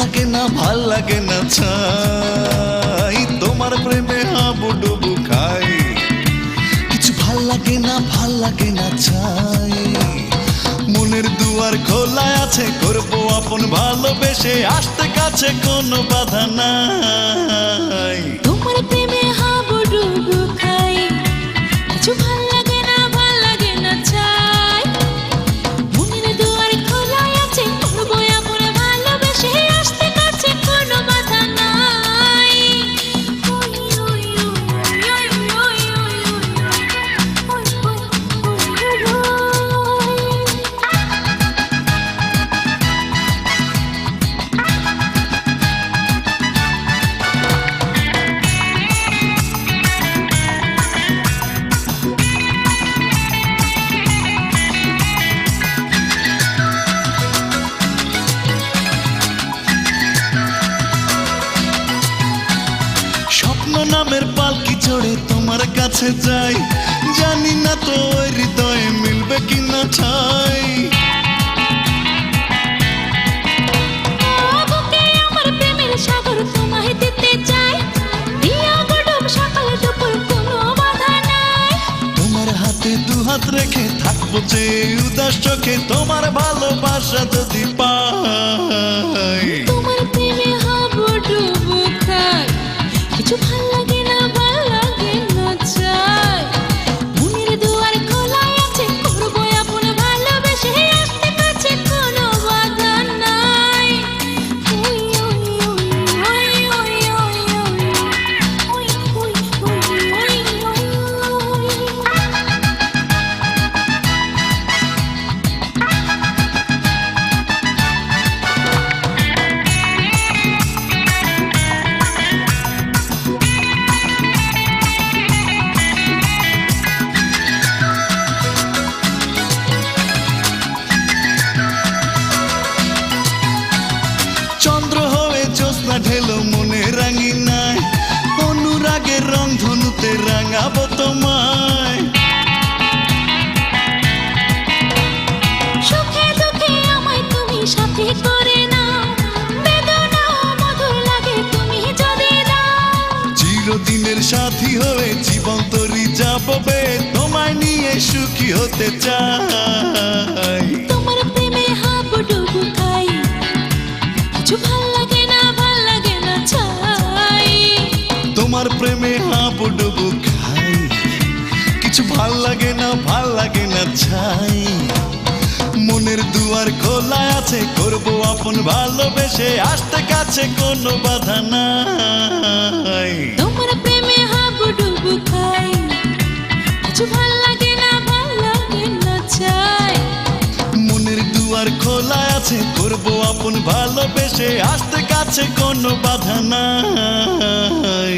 লাগে না ভাল লাগে না ছাই তোমার প্রেমে হাবুডুবু খাই কিছু ভাল লাগে না ছাই মনের দুয়ার খোলা আছে করবো আপন ভালোবেসে আসতে কাছে কোনো বাধা নাই তোমার প্রেমে হাবুডুবু খাই কিছু ভাল লাগে না চাই মনের দুয়ার খোলা আছে করবো আপন ভালোবেসে আসতে কাছে কোনো বাধা নাই নামের পালকি চড়ে তোমার কাছে যাই জানি না তো ওই হৃদয়ে মিলবে কিনা ছাই আমার প্রেমের সাগর তোমায় দিতে চাই দিয়া গডব সকাল দুপুর কোনো বাধা নাই তোমার হাতে দু হাত রেখে থাকবো যে উদাস চোখে তোমার ভালোবাসা যদি পাই তোমার প্রেমে হাবুডুবু খাই কিছু ভাল লাগে না চাই মনের দুয়ার খোলা আছে করবো আপন ভালোবেসে আসতে কাছে কোনো বাধা নাই চন্দ্র হয়ে জ্যোৎস্না ঢেলো মনে রাঙি নাই অনুরাগের রং ধনুতে রাঙাবো তোমায় সুখে দুঃখে আমায় তুমি সাথে করে নাও বেদনা মধুর লাগে তুমি যদি দাও চিরদিনের সাথী হয়ে জীবন তরি যাববে তোমায় নিয়ে সুখী হতে চাই তোমার প্রেমে হাবুডুবু খাই কিছু ভাল লাগে না চাই তোমার প্রেমে হাবুডুবু খাই কিছু ভাল লাগে না ছাই মনের দুয়ার খোলা আছে করবো আপন ভালোবেসে আসতে কাছে কোনো বাধা নাই তোমার প্রেমে হাবুডুবু খাই কিছু ভাল লাগে না চাই মনের দুয়ার খোলা আছে করবো আপন ভালোবেসে আসতে কাছে কোনো বাধা নাই